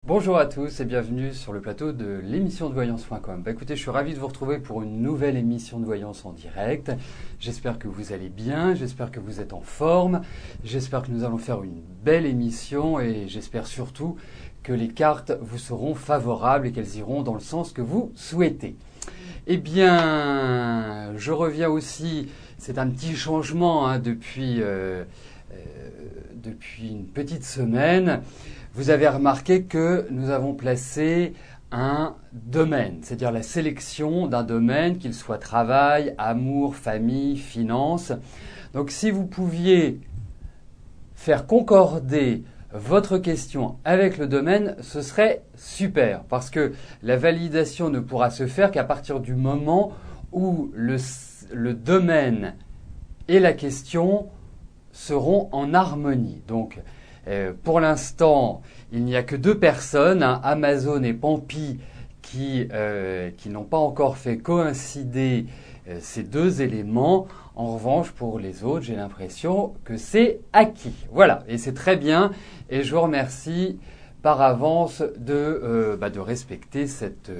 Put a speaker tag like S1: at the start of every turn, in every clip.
S1: Bonjour à tous et bienvenue sur le plateau de l'émission de voyance.com. Écoutez, je suis ravi de vous retrouver pour une nouvelle émission de voyance en direct. J'espère que vous allez bien, j'espère que vous êtes en forme, j'espère que nous allons faire une belle émission et j'espère surtout que les cartes vous seront favorables et qu'elles iront dans le sens que vous souhaitez. Eh bien, je reviens aussi, c'est un petit changement depuis une petite semaine. Vous avez remarqué que nous avons placé un domaine, c'est-à-dire la sélection d'un domaine, qu'il soit travail, amour, famille, finance. Donc si vous pouviez faire concorder votre question avec le domaine, ce serait super, parce que la validation ne pourra se faire qu'à partir du moment où le domaine et la question seront en harmonie. Donc, pour l'instant, il n'y a que deux personnes, Amazon et Pampi, qui n'ont pas encore fait coïncider ces deux éléments. En revanche, pour les autres, j'ai l'impression que c'est acquis. Voilà, et c'est très bien. Et je vous remercie par avance de respecter cet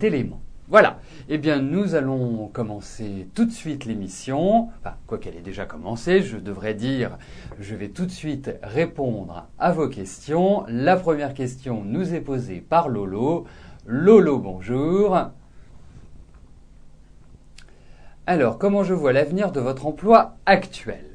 S1: élément. Voilà. Eh bien, nous allons commencer tout de suite l'émission. Enfin, quoi qu'elle ait déjà commencé, je devrais dire, je vais tout de suite répondre à vos questions. La première question nous est posée par Lolo. Lolo, bonjour. Alors, comment je vois l'avenir de votre emploi actuel ?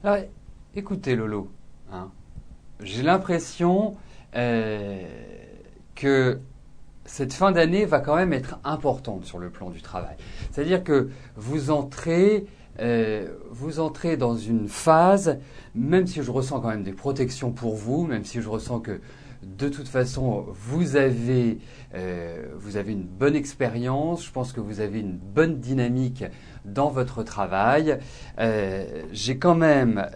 S1: Alors, écoutez Lolo, j'ai l'impression que cette fin d'année va quand même être importante sur le plan du travail. C'est-à-dire que vous entrez dans une phase, même si je ressens quand même des protections pour vous, même si je ressens que de toute façon vous avez une bonne expérience, je pense que vous avez une bonne dynamique dans votre travail. J'ai quand même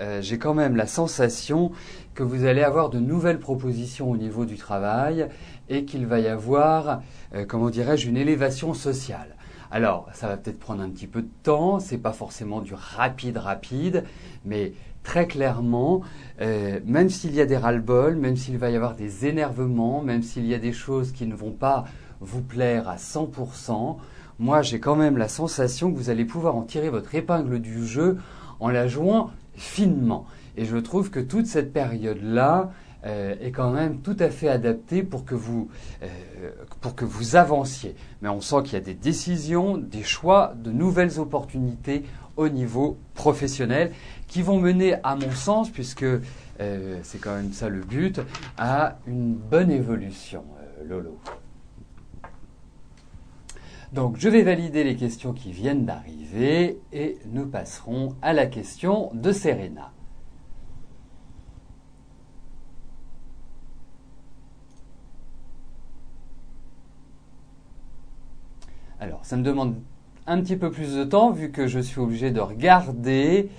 S1: la sensation que vous allez avoir de nouvelles propositions au niveau du travail et qu'il va y avoir, comment dirais-je, une élévation sociale. Alors, ça va peut-être prendre un petit peu de temps, c'est pas forcément du rapide, mais très clairement, même s'il y a des ras-le-bol, même s'il va y avoir des énervements, même s'il y a des choses qui ne vont pas vous plaire à 100%, moi j'ai quand même la sensation que vous allez pouvoir en tirer votre épingle du jeu en la jouant finement. Et je trouve que toute cette période-là est quand même tout à fait adaptée pour que vous avanciez. Mais on sent qu'il y a des décisions, des choix, de nouvelles opportunités au niveau professionnel qui vont mener, à mon sens, puisque c'est quand même ça le but, à une bonne évolution, Lolo. Donc, je vais valider les questions qui viennent d'arriver et nous passerons à la question de Serena. Alors, ça me demande un petit peu plus de temps vu que je suis obligé de regarder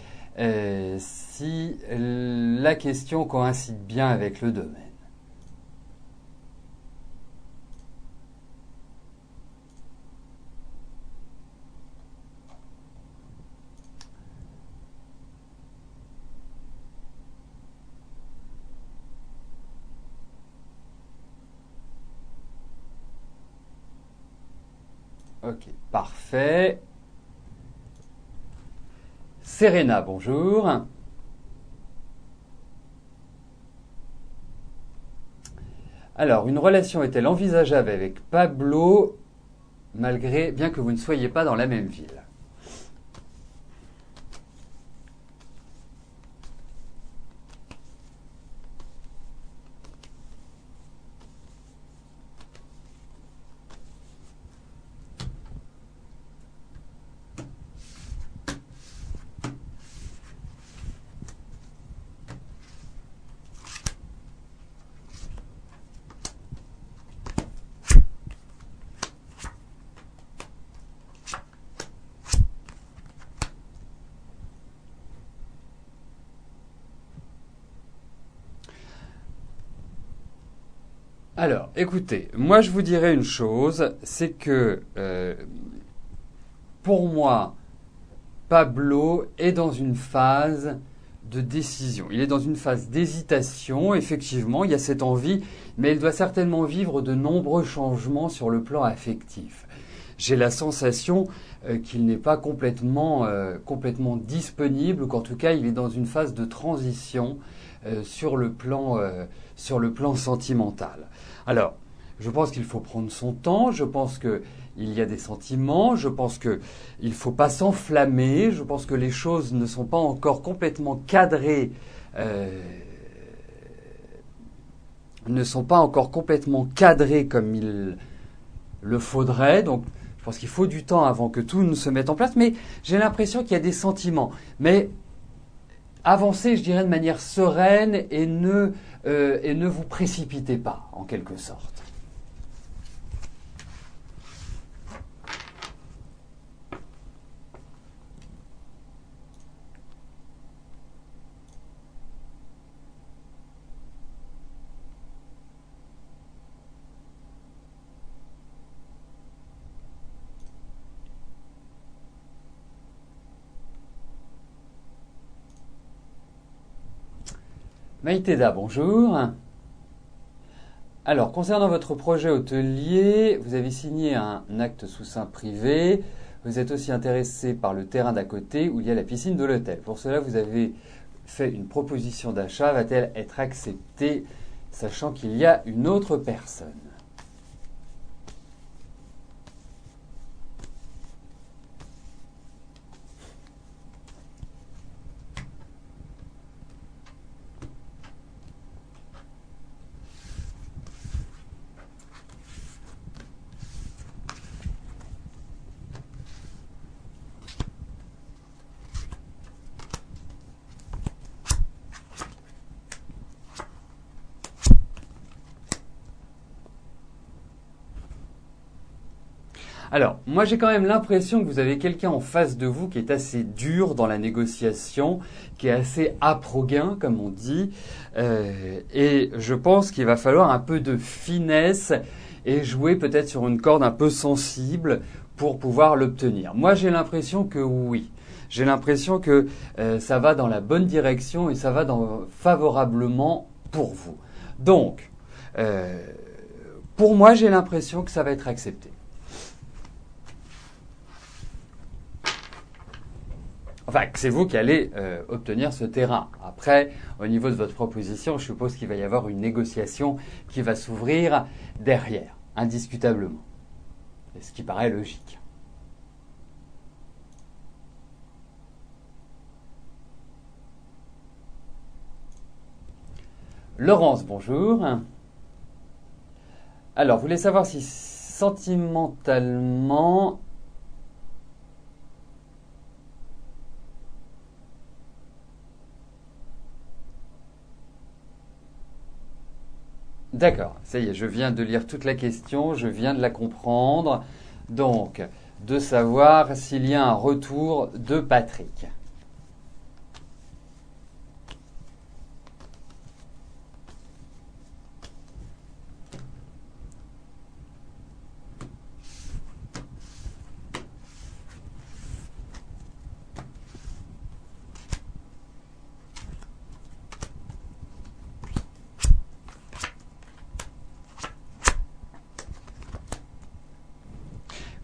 S1: si la question coïncide bien avec le domaine. Ok, parfait. Serena, bonjour. Alors, une relation est-elle envisageable avec Pablo, bien que vous ne soyez pas dans la même ville ? Alors, écoutez, moi je vous dirais une chose, c'est que pour moi, Pablo est dans une phase de décision. Il est dans une phase d'hésitation, effectivement, il y a cette envie, mais il doit certainement vivre de nombreux changements sur le plan affectif. J'ai la sensation qu'il n'est pas complètement disponible, ou qu'en tout cas il est dans une phase de transition sur le plan sentimental. Alors, je pense qu'il faut prendre son temps, je pense qu'il y a des sentiments, je pense qu'il ne faut pas s'enflammer, je pense que les choses ne sont pas encore complètement cadrées, ne sont pas encore complètement cadrées comme il le faudrait. Donc, je pense qu'il faut du temps avant que tout ne se mette en place, mais j'ai l'impression qu'il y a des sentiments. Mais avancez, je dirais, de manière sereine et ne vous précipitez pas, en quelque sorte. Maïtéda, bonjour. Alors, concernant votre projet hôtelier, vous avez signé un acte sous seing privé. Vous êtes aussi intéressé par le terrain d'à côté où il y a la piscine de l'hôtel. Pour cela, vous avez fait une proposition d'achat. Va-t-elle être acceptée, sachant qu'il y a une autre personne? Alors, moi j'ai quand même l'impression que vous avez quelqu'un en face de vous qui est assez dur dans la négociation, qui est assez âpre au gain, comme on dit, et je pense qu'il va falloir un peu de finesse et jouer peut-être sur une corde un peu sensible pour pouvoir l'obtenir. Moi j'ai l'impression que oui. J'ai l'impression que ça va dans la bonne direction et ça va favorablement pour vous. Donc, pour moi j'ai l'impression que ça va être accepté. Enfin, c'est vous qui allez obtenir ce terrain. Après, au niveau de votre proposition, je suppose qu'il va y avoir une négociation qui va s'ouvrir derrière, indiscutablement. Ce qui paraît logique. Laurence, bonjour. Alors, vous voulez savoir si sentimentalement... D'accord, ça y est, je viens de lire toute la question, je viens de la comprendre. Donc, de savoir s'il y a un retour de Patrick.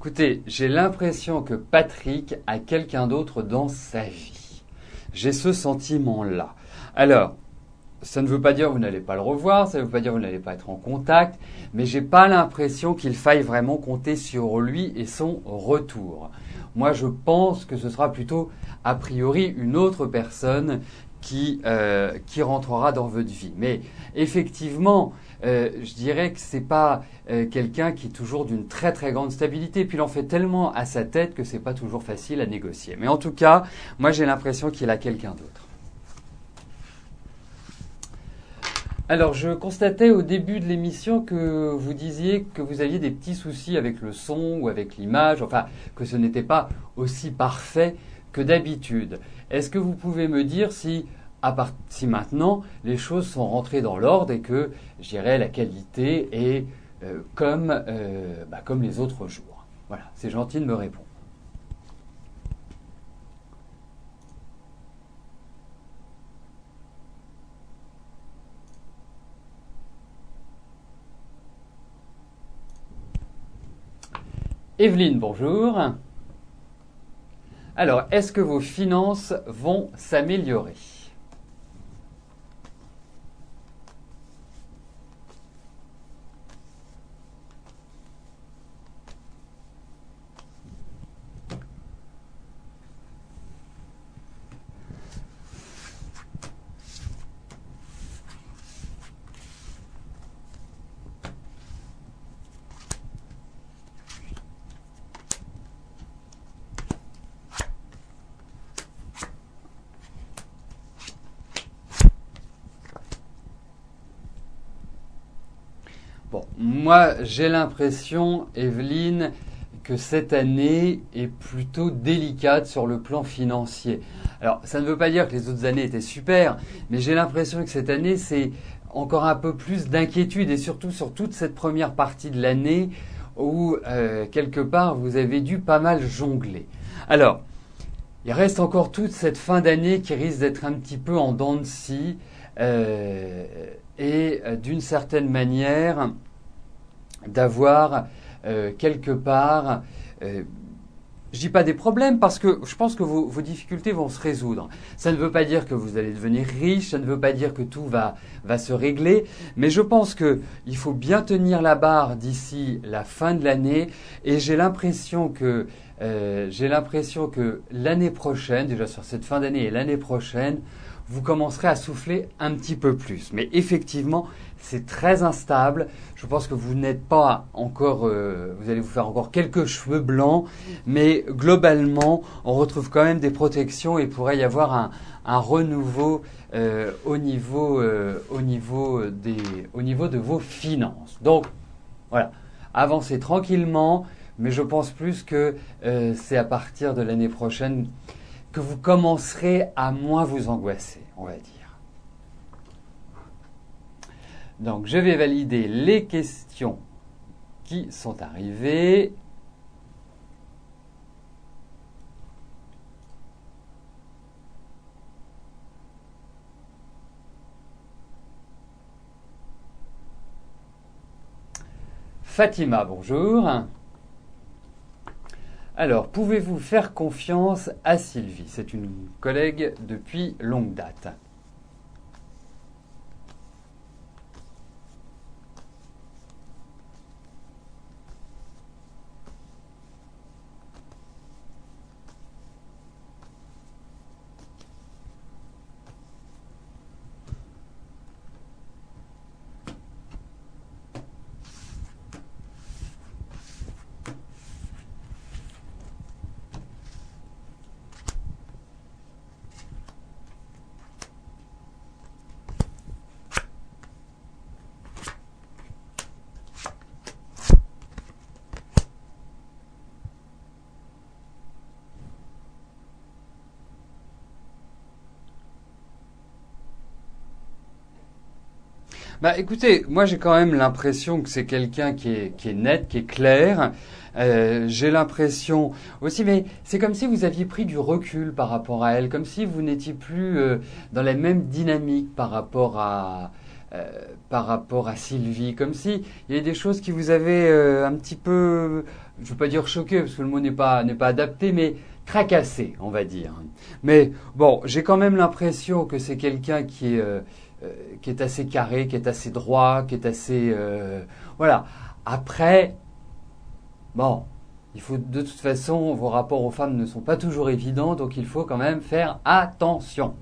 S1: Écoutez, j'ai l'impression que Patrick a quelqu'un d'autre dans sa vie. J'ai ce sentiment-là. Alors, ça ne veut pas dire que vous n'allez pas le revoir, ça ne veut pas dire que vous n'allez pas être en contact, mais j'ai pas l'impression qu'il faille vraiment compter sur lui et son retour. Moi, je pense que ce sera plutôt, a priori, une autre personne qui rentrera dans votre vie. Mais effectivement, je dirais que c'est pas quelqu'un qui est toujours d'une très très grande stabilité. Puis il en fait tellement à sa tête que c'est pas toujours facile à négocier. Mais en tout cas, moi j'ai l'impression qu'il a quelqu'un d'autre. Alors, je constatais au début de l'émission que vous disiez que vous aviez des petits soucis avec le son ou avec l'image, enfin, que ce n'était pas aussi parfait que d'habitude. Est-ce que vous pouvez me dire si si maintenant les choses sont rentrées dans l'ordre et que, je dirais, la qualité est comme les autres jours. Voilà, c'est gentil de me répondre. Evelyne, bonjour. Alors, est-ce que vos finances vont s'améliorer? Bon, moi j'ai l'impression, Evelyne, que cette année est plutôt délicate sur le plan financier. Alors, ça ne veut pas dire que les autres années étaient super, mais j'ai l'impression que cette année, c'est encore un peu plus d'inquiétude et surtout sur toute cette première partie de l'année où, quelque part, vous avez dû pas mal jongler. Alors, il reste encore toute cette fin d'année qui risque d'être un petit peu en dents de scie et d'une certaine manière d'avoir quelque part, je dis pas des problèmes parce que je pense que vos difficultés vont se résoudre. Ça ne veut pas dire que vous allez devenir riche, ça ne veut pas dire que tout va se régler, mais je pense que il faut bien tenir la barre d'ici la fin de l'année et j'ai l'impression que l'année prochaine, déjà sur cette fin d'année et l'année prochaine, vous commencerez à souffler un petit peu plus. Mais effectivement, c'est très instable. Je pense que vous n'êtes pas encore, vous allez vous faire encore quelques cheveux blancs, mais globalement, on retrouve quand même des protections et il pourrait y avoir un renouveau au niveau de vos finances. Donc, voilà, avancez tranquillement, mais je pense plus que c'est à partir de l'année prochaine que vous commencerez à moins vous angoisser, on va dire. Donc, je vais valider les questions qui sont arrivées. Fatima, bonjour. Alors, pouvez-vous faire confiance à Sylvie? C'est une collègue depuis longue date. Bah écoutez, moi j'ai quand même l'impression que c'est quelqu'un qui est net, qui est clair. J'ai l'impression aussi, mais c'est comme si vous aviez pris du recul par rapport à elle, comme si vous n'étiez plus dans la même dynamique par rapport à Sylvie, comme si il y avait des choses qui vous avaient un petit peu, je ne veux pas dire choqué parce que le mot n'est pas adapté, mais tracassé, on va dire. Mais bon, j'ai quand même l'impression que c'est quelqu'un qui est assez carré, qui est assez droit, qui est assez voilà. Après, bon, il faut de toute façon, vos rapports aux femmes ne sont pas toujours évidents, donc il faut quand même faire attention.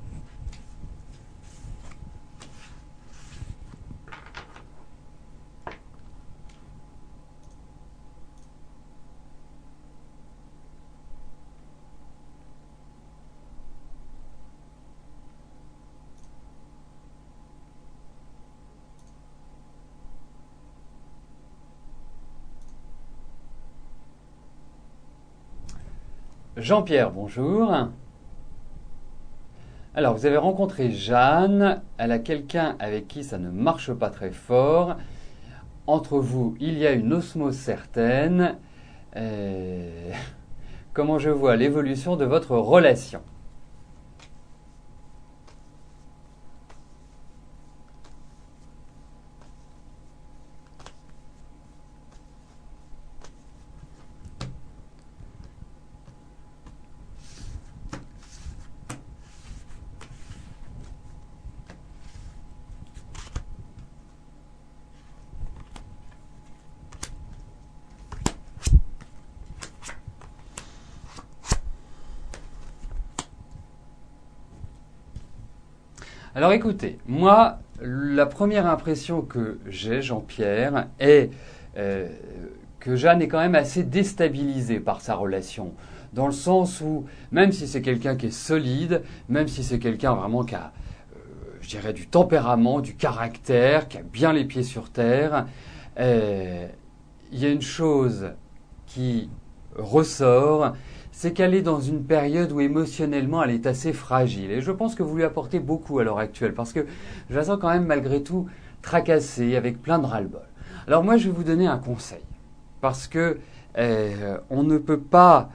S1: Jean-Pierre, bonjour. Alors, vous avez rencontré Jeanne, elle a quelqu'un avec qui ça ne marche pas très fort. Entre vous, il y a une osmose certaine. Euh, Comment je vois l'évolution de votre relation? Alors écoutez, moi, la première impression que j'ai, Jean-Pierre, est euh, que Jeanne est quand même assez déstabilisée par sa relation. Dans le sens où, même si c'est quelqu'un qui est solide, même si c'est quelqu'un vraiment qui a, je dirais, du tempérament, du caractère, qui a bien les pieds sur terre, il y a une chose qui ressort, c'est qu'elle est dans une période où émotionnellement elle est assez fragile. Et je pense que vous lui apportez beaucoup à l'heure actuelle, parce que je la sens quand même malgré tout tracassée, avec plein de ras-le-bol. Alors moi je vais vous donner un conseil, parce que on ne peut pas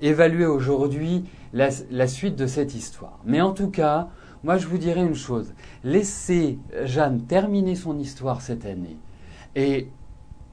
S1: évaluer aujourd'hui la suite de cette histoire. Mais en tout cas, moi je vous dirais une chose, laissez Jeanne terminer son histoire cette année et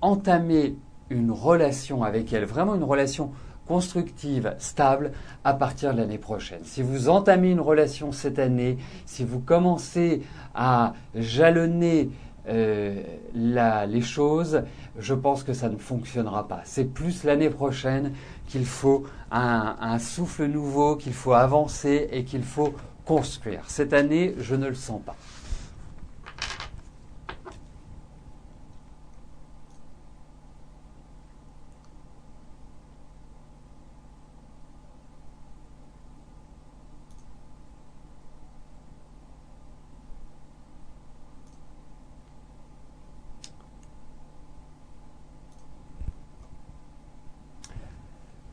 S1: entamer une relation avec elle, vraiment une relation constructive, stable, à partir de l'année prochaine. Si vous entamez une relation cette année, si vous commencez à jalonner les choses, je pense que ça ne fonctionnera pas. C'est plus l'année prochaine qu'il faut un souffle nouveau, qu'il faut avancer et qu'il faut construire. Cette année, je ne le sens pas.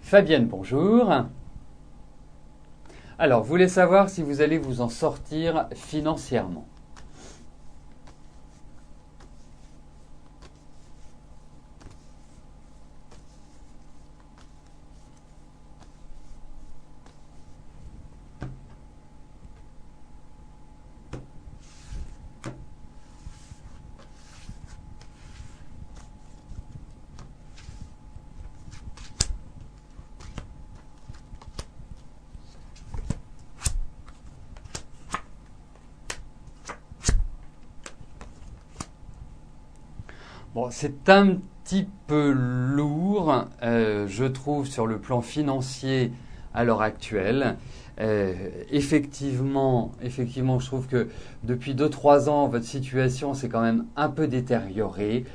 S1: Fabienne, bonjour. Alors, vous voulez savoir si vous allez vous en sortir financièrement. Bon, c'est un petit peu lourd, je trouve, sur le plan financier à l'heure actuelle. Effectivement, je trouve que depuis 2-3 ans, votre situation s'est quand même un peu détériorée.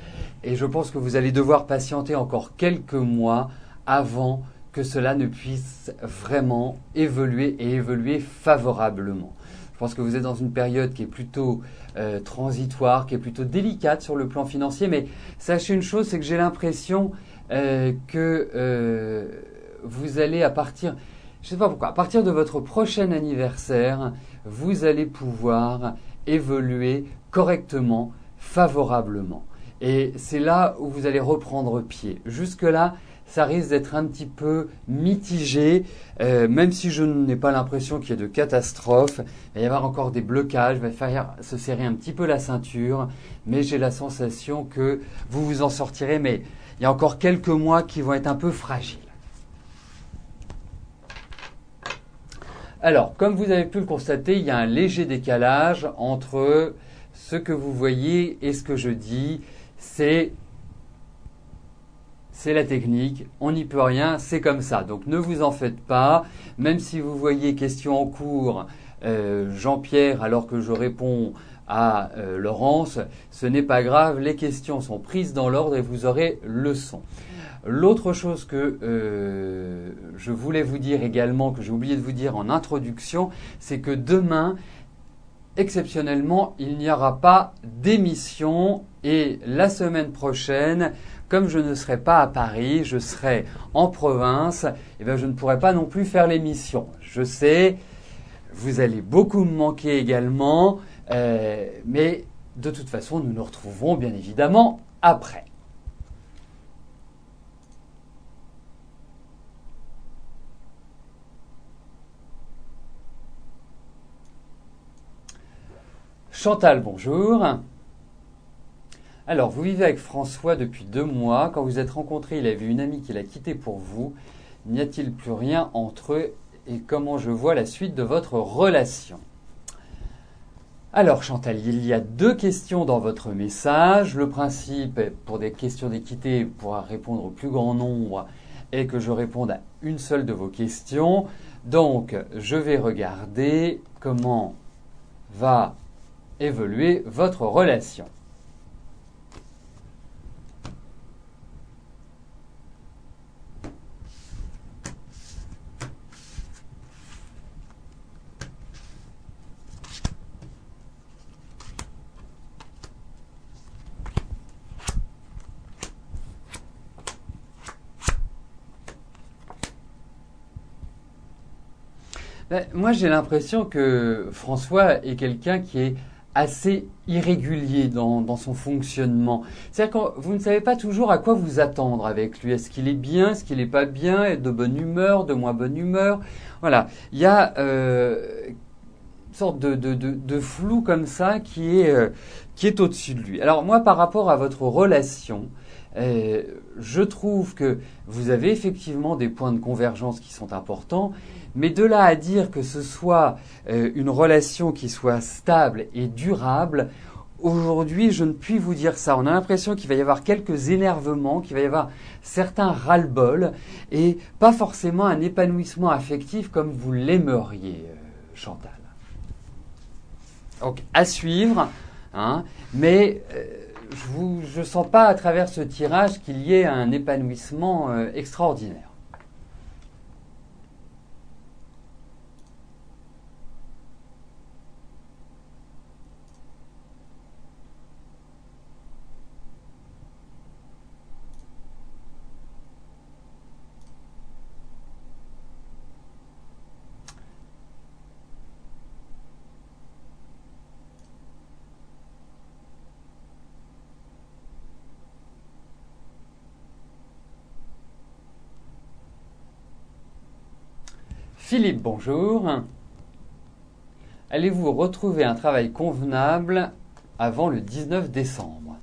S1: Et je pense que vous allez devoir patienter encore quelques mois avant que cela ne puisse vraiment évoluer et évoluer favorablement. Je pense que vous êtes dans une période qui est plutôt transitoire, qui est plutôt délicate sur le plan financier. Mais sachez une chose, c'est que j'ai l'impression que vous allez à partir, je ne sais pas pourquoi, à partir de votre prochain anniversaire, vous allez pouvoir évoluer correctement, favorablement. Et c'est là où vous allez reprendre pied. Jusque-là, ça risque d'être un petit peu mitigé, même si je n'ai pas l'impression qu'il y ait de catastrophe. Il va y avoir encore des blocages, il va falloir se serrer un petit peu la ceinture, mais j'ai la sensation que vous vous en sortirez, mais il y a encore quelques mois qui vont être un peu fragiles. Alors, comme vous avez pu le constater, il y a un léger décalage entre ce que vous voyez et ce que je dis. C'est la technique, on n'y peut rien, c'est comme ça. Donc ne vous en faites pas, même si vous voyez question en cours, Jean-Pierre, alors que je réponds à Laurence, ce n'est pas grave, les questions sont prises dans l'ordre et vous aurez le son. L'autre chose que je voulais vous dire également, que j'ai oublié de vous dire en introduction, c'est que demain, exceptionnellement, il n'y aura pas d'émission et la semaine prochaine, comme je ne serai pas à Paris, je serai en province, et bien je ne pourrai pas non plus faire l'émission. Je sais, Vous allez beaucoup me manquer également, mais de toute façon, nous nous retrouverons bien évidemment après. Chantal, bonjour. Alors, vous vivez avec François depuis 2 mois. Quand vous êtes rencontrés, il avait une amie qui l'a quitté pour vous. N'y a-t-il plus rien entre eux et comment je vois la suite de votre relation? Alors Chantal, il y a 2 questions dans votre message. Le principe, pour des questions d'équité, pourra répondre au plus grand nombre et que je réponde à une seule de vos questions. Donc, je vais regarder comment va évoluer votre relation. Moi, j'ai l'impression que François est quelqu'un qui est assez irrégulier dans son fonctionnement. C'est-à-dire que vous ne savez pas toujours à quoi vous attendre avec lui. Est-ce qu'il est bien, est-ce qu'il n'est pas bien, est de bonne humeur, de moins bonne humeur. Voilà, il y a une sorte de flou comme ça qui est au-dessus de lui. Alors moi, par rapport à votre relation, je trouve que vous avez effectivement des points de convergence qui sont importants, mais de là à dire que ce soit une relation qui soit stable et durable, aujourd'hui, je ne puis vous dire ça. On a l'impression qu'il va y avoir quelques énervements, qu'il va y avoir certains ras-le-bol, et pas forcément un épanouissement affectif comme vous l'aimeriez, Chantal. Donc, à suivre, hein, mais je ne sens pas à travers ce tirage qu'il y ait un épanouissement extraordinaire. Philippe, bonjour. Allez-vous retrouver un travail convenable avant le 19 décembre?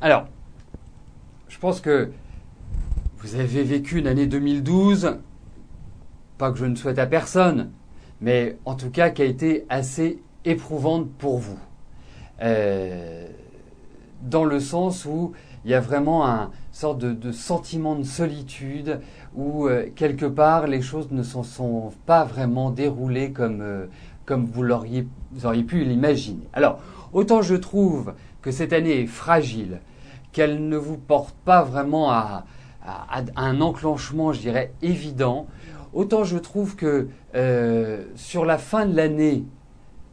S1: Alors, je pense que vous avez vécu une année 2012, pas que je ne souhaite à personne, mais en tout cas qui a été assez éprouvante pour vous. Dans le sens où il y a vraiment un sorte de sentiment de solitude, où quelque part les choses ne se sont pas vraiment déroulées comme vous auriez pu l'imaginer. Alors, autant je trouve que cette année est fragile, qu'elle ne vous porte pas vraiment à un enclenchement, je dirais, évident, autant je trouve que sur la fin de l'année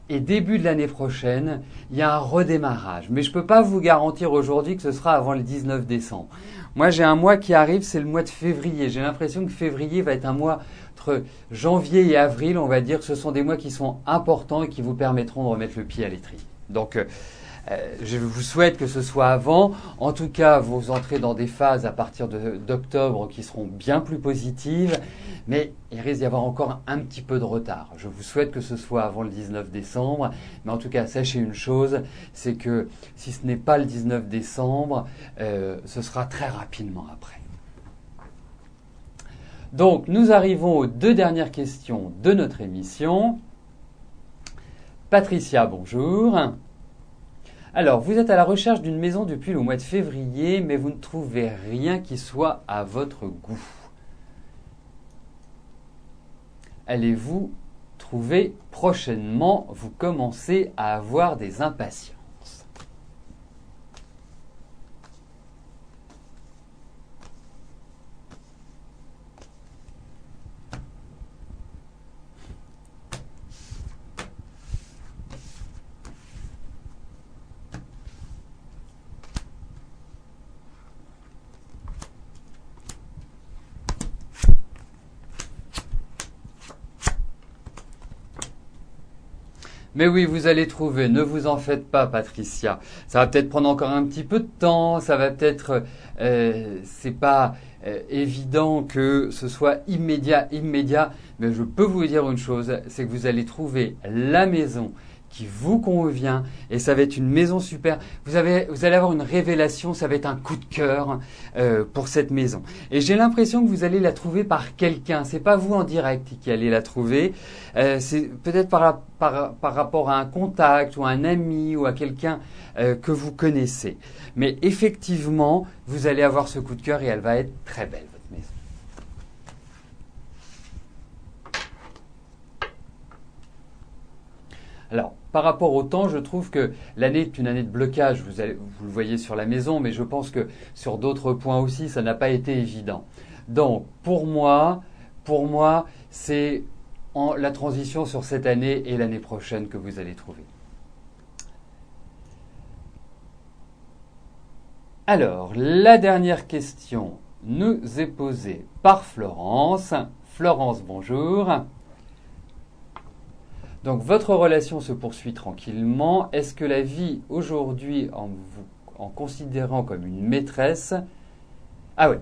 S1: et début de l'année prochaine, il y a un redémarrage. Mais je ne peux pas vous garantir aujourd'hui que ce sera avant le 19 décembre. Moi, j'ai un mois qui arrive, c'est le mois de février. J'ai l'impression que février va être un mois entre janvier et avril. On va dire que ce sont des mois qui sont importants et qui vous permettront de remettre le pied à l'étrier. Donc, je vous souhaite que ce soit avant. En tout cas, vous entrez dans des phases à partir d'octobre qui seront bien plus positives, mais il risque d'y avoir encore un petit peu de retard. Je vous souhaite que ce soit avant le 19 décembre, mais en tout cas, sachez une chose, c'est que si ce n'est pas le 19 décembre, ce sera très rapidement après. Donc, nous arrivons aux 2 dernières questions de notre émission. Patricia, bonjour. Alors, vous êtes à la recherche d'une maison depuis le mois de février, mais vous ne trouvez rien qui soit à votre goût. Allez-vous trouver prochainement. Vous commencez à avoir des impatiences. Mais oui, vous allez trouver, ne vous en faites pas, Patricia. Ça va peut-être prendre encore un petit peu de temps, ça va peut-être, c'est pas évident que ce soit immédiat, mais je peux vous dire une chose, c'est que vous allez trouver la maison qui vous convient et ça va être une maison super. Vous allez avoir une révélation, ça va être un coup de cœur pour cette maison. Et j'ai l'impression que vous allez la trouver par quelqu'un. C'est pas vous en direct qui allez la trouver. C'est peut-être par rapport à un contact ou à un ami ou à quelqu'un que vous connaissez. Mais effectivement, vous allez avoir ce coup de cœur et elle va être très belle, votre maison. Alors, par rapport au temps, je trouve que l'année est une année de blocage. Vous le voyez sur la maison, mais je pense que sur d'autres points aussi, ça n'a pas été évident. Donc, pour moi, c'est la transition sur cette année et l'année prochaine que vous allez trouver. Alors, la dernière question nous est posée par Florence. Florence, bonjour. Donc votre relation se poursuit tranquillement. Est-ce que la vie aujourd'hui, en considérant comme une maîtresse,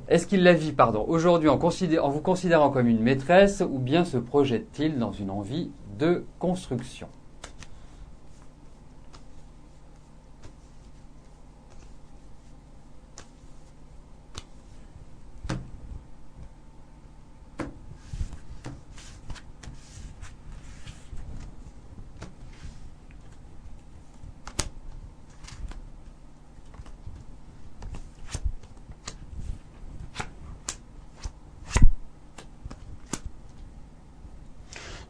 S1: est-ce qu'il la vit, aujourd'hui en vous considérant comme une maîtresse ou bien se projette-t-il dans une envie de construction ?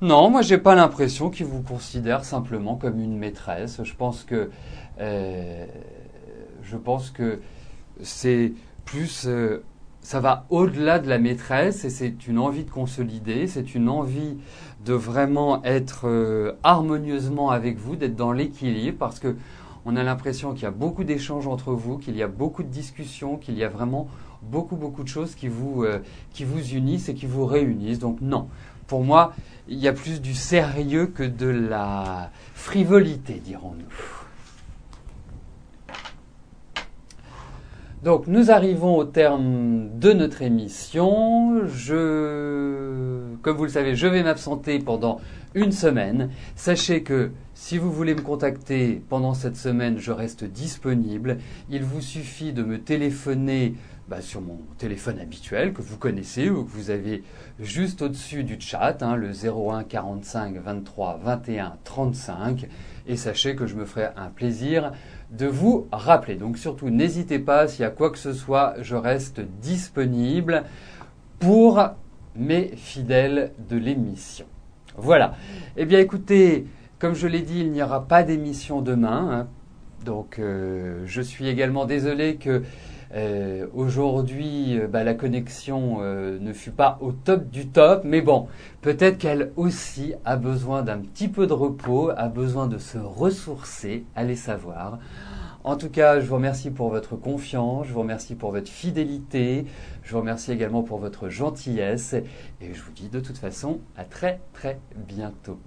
S1: Non, moi j'ai pas l'impression qu'il vous considère simplement comme une maîtresse. Euh, je pense que c'est plus, ça va au-delà de la maîtresse et c'est une envie de consolider, c'est une envie de vraiment être harmonieusement avec vous, d'être dans l'équilibre parce que on a l'impression qu'il y a beaucoup d'échanges entre vous, qu'il y a beaucoup de discussions, qu'il y a vraiment beaucoup de choses qui vous unissent et qui vous réunissent. Donc non, pour moi, il y a plus du sérieux que de la frivolité, dirons-nous. Donc nous arrivons au terme de notre émission. Comme vous le savez, je vais m'absenter pendant une semaine. Sachez que si vous voulez me contacter pendant cette semaine, je reste disponible. Il vous suffit de me téléphoner sur mon téléphone habituel que vous connaissez ou que vous avez juste au-dessus du chat, le 01 45 23 21 35. Et sachez que je me ferai un plaisir de vous rappeler. Donc surtout, n'hésitez pas, s'il y a quoi que ce soit, je reste disponible pour mes fidèles de l'émission. Voilà. Eh bien écoutez, comme je l'ai dit, il n'y aura pas d'émission demain. Donc je suis également désolé que aujourd'hui la connexion ne fut pas au top du top. Mais bon, peut-être qu'elle aussi a besoin d'un petit peu de repos, a besoin de se ressourcer, allez savoir. En tout cas, je vous remercie pour votre confiance, je vous remercie pour votre fidélité, je vous remercie également pour votre gentillesse et je vous dis de toute façon à très très bientôt.